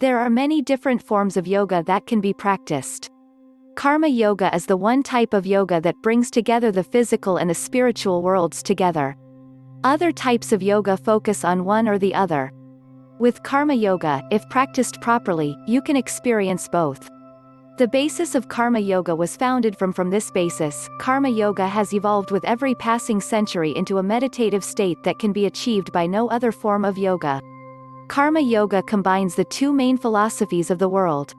There are many different forms of yoga that can be practiced. Karma yoga is the one type of yoga that brings together the physical and the spiritual worlds together. Other types of yoga focus on one or the other. With karma yoga, if practiced properly, you can experience both. The basis of karma yoga was founded from this basis. Karma yoga has evolved with every passing century into a meditative state that can be achieved by no other form of yoga. Karma yoga combines the two main philosophies of the world.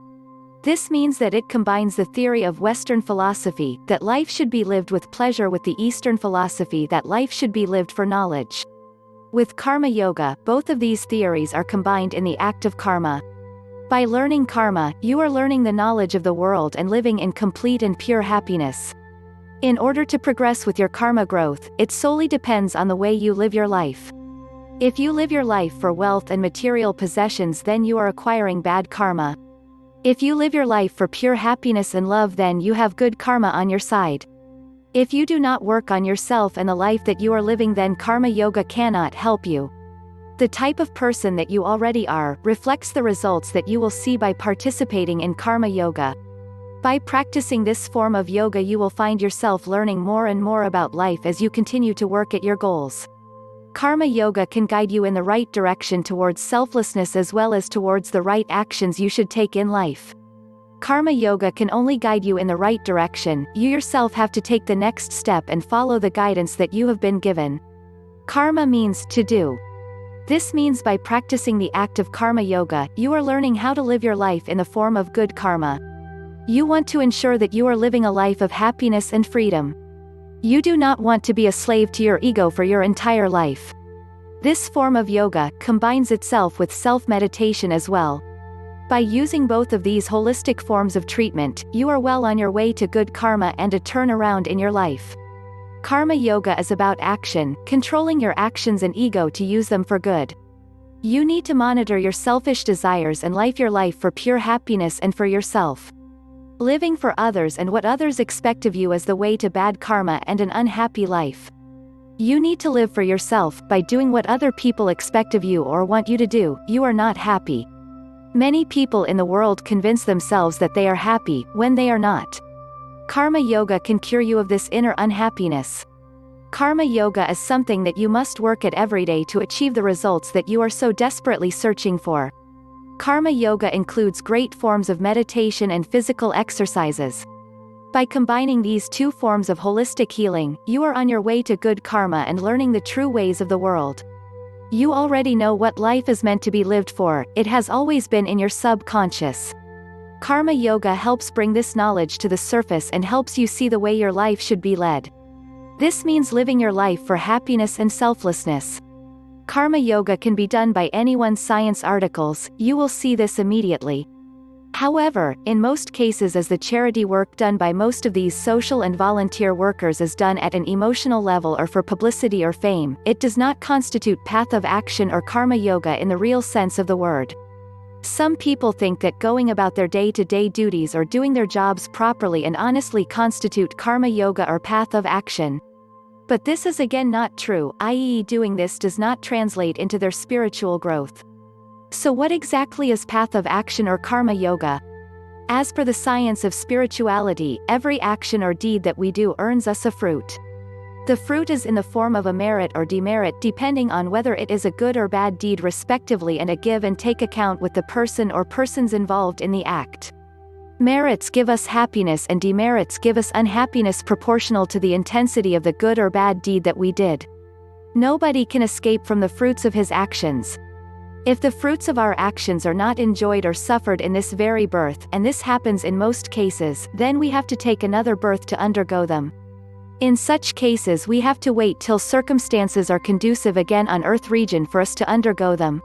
This means that it combines the theory of Western philosophy, that life should be lived with pleasure, with the Eastern philosophy that life should be lived for knowledge. With karma yoga, both of these theories are combined in the act of karma. By learning karma, you are learning the knowledge of the world and living in complete and pure happiness. In order to progress with your karma growth, it solely depends on the way you live your life. If you live your life for wealth and material possessions, then you are acquiring bad karma. If you live your life for pure happiness and love, then you have good karma on your side. If you do not work on yourself and the life that you are living, then karma yoga cannot help you. The type of person that you already are reflects the results that you will see by participating in karma yoga. By practicing this form of yoga, you will find yourself learning more and more about life as you continue to work at your goals. Karma yoga can guide you in the right direction towards selflessness as well as towards the right actions you should take in life. Karma yoga can only guide you in the right direction. You yourself have to take the next step and follow the guidance that you have been given. Karma means to do. This means by practicing the act of karma yoga, you are learning how to live your life in the form of good karma. You want to ensure that you are living a life of happiness and freedom. You do not want to be a slave to your ego for your entire life. This form of yoga combines itself with self-meditation as well. By using both of these holistic forms of treatment, you are well on your way to good karma and a turnaround in your life. Karma yoga is about action, controlling your actions and ego to use them for good. You need to monitor your selfish desires and live your life for pure happiness and for yourself. Living for others and what others expect of you is the way to bad karma and an unhappy life. You need to live for yourself. By doing what other people expect of you or want you to do, you are not happy. Many people in the world convince themselves that they are happy, when they are not. Karma yoga can cure you of this inner unhappiness. Karma yoga is something that you must work at every day to achieve the results that you are so desperately searching for. Karma yoga includes great forms of meditation and physical exercises. By combining these two forms of holistic healing, you are on your way to good karma and learning the true ways of the world. You already know what life is meant to be lived for. It has always been in your subconscious. Karma yoga helps bring this knowledge to the surface and helps you see the way your life should be led. This means living your life for happiness and selflessness. Karma yoga can be done by anyone's science articles. You will see this immediately. However, in most cases, as the charity work done by most of these social and volunteer workers is done at an emotional level or for publicity or fame, it does not constitute path of action or karma yoga in the real sense of the word. Some people think that going about their day-to-day duties or doing their jobs properly and honestly constitute karma yoga or path of action. But this is again not true, i.e. doing this does not translate into their spiritual growth. So what exactly is path of action or karma yoga? As per the science of spirituality, every action or deed that we do earns us a fruit. The fruit is in the form of a merit or demerit depending on whether it is a good or bad deed respectively, and a give and take account with the person or persons involved in the act. Merits give us happiness and demerits give us unhappiness proportional to the intensity of the good or bad deed that we did. Nobody can escape from the fruits of his actions. If the fruits of our actions are not enjoyed or suffered in this very birth, and this happens in most cases, then we have to take another birth to undergo them. In such cases we have to wait till circumstances are conducive again on earth region for us to undergo them.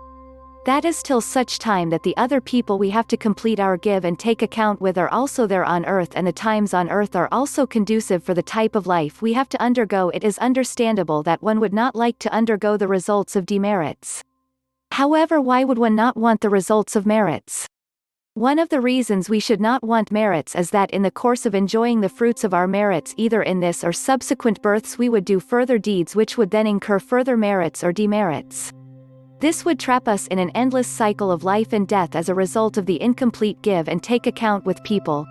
That is till such time that the other people we have to complete our give and take account with are also there on earth, and the times on earth are also conducive for the type of life we have to undergo. It is understandable that one would not like to undergo the results of demerits. However, why would one not want the results of merits? One of the reasons we should not want merits is that in the course of enjoying the fruits of our merits either in this or subsequent births we would do further deeds which would then incur further merits or demerits. This would trap us in an endless cycle of life and death as a result of the incomplete give and take account with people.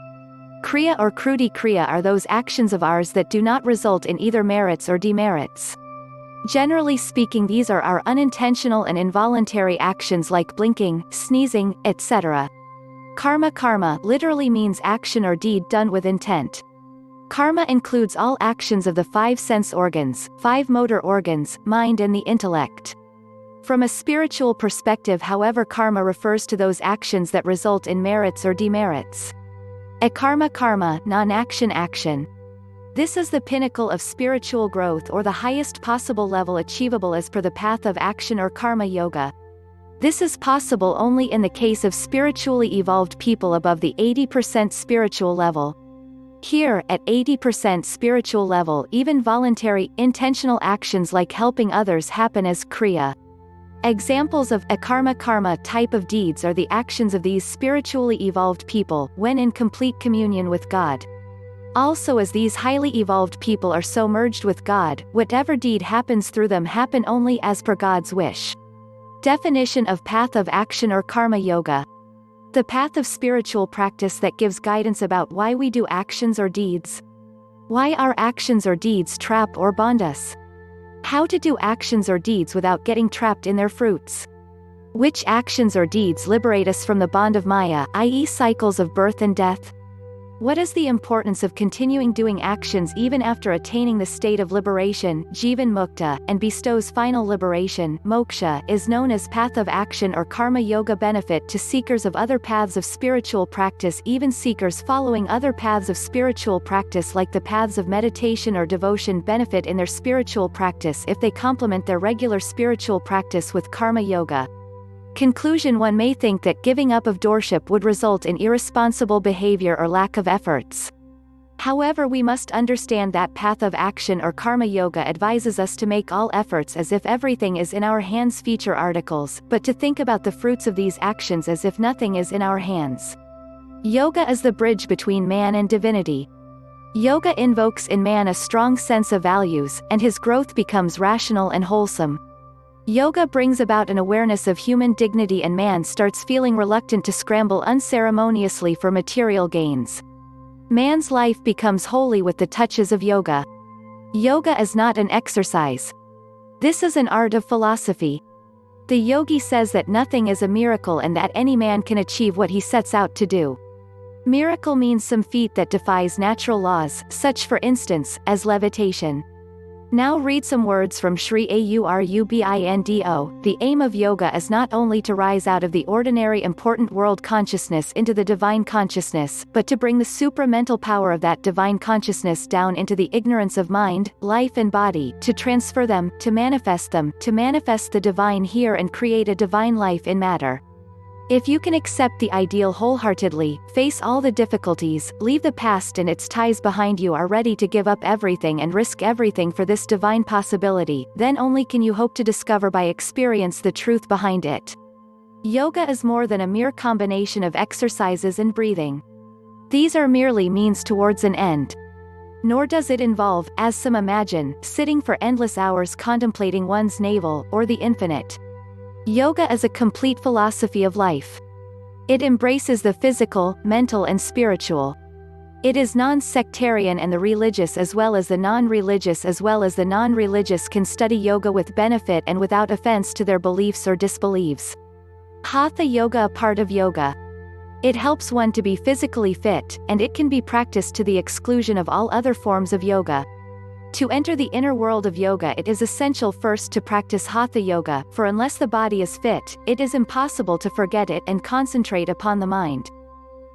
Kriya or Kruti Kriya are those actions of ours that do not result in either merits or demerits. Generally speaking, these are our unintentional and involuntary actions like blinking, sneezing, etc. Karma literally means action or deed done with intent. Karma includes all actions of the 5 sense organs, 5 motor organs, mind and the intellect. From a spiritual perspective, however, karma refers to those actions that result in merits or demerits. Akarma, non-action action. This is the pinnacle of spiritual growth or the highest possible level achievable as per the path of action or karma yoga. This is possible only in the case of spiritually evolved people above the 80% spiritual level. Here, at 80% spiritual level, even voluntary, intentional actions like helping others happen as kriya. Examples of akarma type of deeds are the actions of these spiritually evolved people when in complete communion with God. Also, as these highly evolved people are so merged with God, whatever deed happens through them happen only as per God's wish. Definition of path of action or karma yoga. The path of spiritual practice that gives guidance about why we do actions or deeds. Why our actions or deeds trap or bond us. How to do actions or deeds without getting trapped in their fruits. Which actions or deeds liberate us from the bond of Maya, i.e. cycles of birth and death? What is the importance of continuing doing actions even after attaining the state of liberation, Jivan Mukta, and bestows final liberation, moksha, is known as path of action or karma yoga. Benefit to seekers of other paths of spiritual practice. Even seekers following other paths of spiritual practice like the paths of meditation or devotion benefit in their spiritual practice if they complement their regular spiritual practice with karma yoga. Conclusion: one may think that giving up of doorship would result in irresponsible behavior or lack of efforts. However, we must understand that path of action or karma yoga advises us to make all efforts as if everything is in our hands. Feature articles, but to think about the fruits of these actions as if nothing is in our hands. Yoga is the bridge between man and divinity. Yoga invokes in man a strong sense of values, and his growth becomes rational and wholesome. Yoga brings about an awareness of human dignity, and man starts feeling reluctant to scramble unceremoniously for material gains. Man's life becomes holy with the touches of yoga. Yoga is not an exercise. This is an art of philosophy. The yogi says that nothing is a miracle and that any man can achieve what he sets out to do. Miracle means some feat that defies natural laws, such for instance, as levitation. Now read some words from Sri Aurobindo. The aim of yoga is not only to rise out of the ordinary important world consciousness into the divine consciousness, but to bring the supramental power of that divine consciousness down into the ignorance of mind, life and body, to transfer them, to manifest the divine here and create a divine life in matter. If you can accept the ideal wholeheartedly, face all the difficulties, leave the past and its ties behind you, are ready to give up everything and risk everything for this divine possibility, then only can you hope to discover by experience the truth behind it. Yoga is more than a mere combination of exercises and breathing. These are merely means towards an end. Nor does it involve, as some imagine, sitting for endless hours contemplating one's navel, or the infinite. Yoga is a complete philosophy of life. It embraces the physical, mental and spiritual. It is non-sectarian, and the religious as well as the non-religious can study yoga with benefit and without offense to their beliefs or disbeliefs. Hatha yoga, a part of yoga. It helps one to be physically fit, and it can be practiced to the exclusion of all other forms of yoga. To enter the inner world of yoga, it is essential first to practice hatha yoga, for unless the body is fit, it is impossible to forget it and concentrate upon the mind.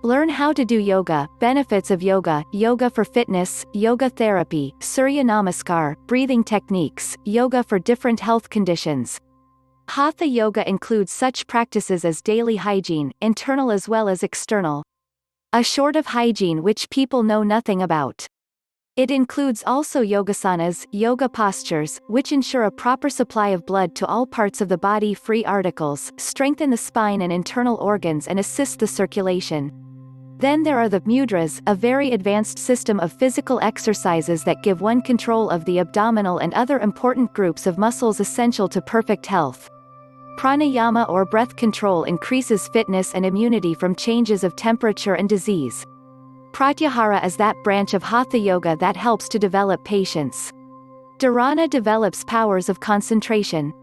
Learn how to do yoga. Benefits of yoga: yoga for fitness, yoga therapy, Surya Namaskar, breathing techniques, yoga for different health conditions. Hatha yoga includes such practices as daily hygiene, internal as well as external. A sort of hygiene which people know nothing about. It includes also yogasanas, yoga postures, which ensure a proper supply of blood to all parts of the body. Free articles, strengthen the spine and internal organs and assist the circulation. Then there are the mudras, a very advanced system of physical exercises that give one control of the abdominal and other important groups of muscles essential to perfect health. Pranayama or breath control increases fitness and immunity from changes of temperature and disease. Pratyahara is that branch of Hatha Yoga that helps to develop patience. Dharana develops powers of concentration.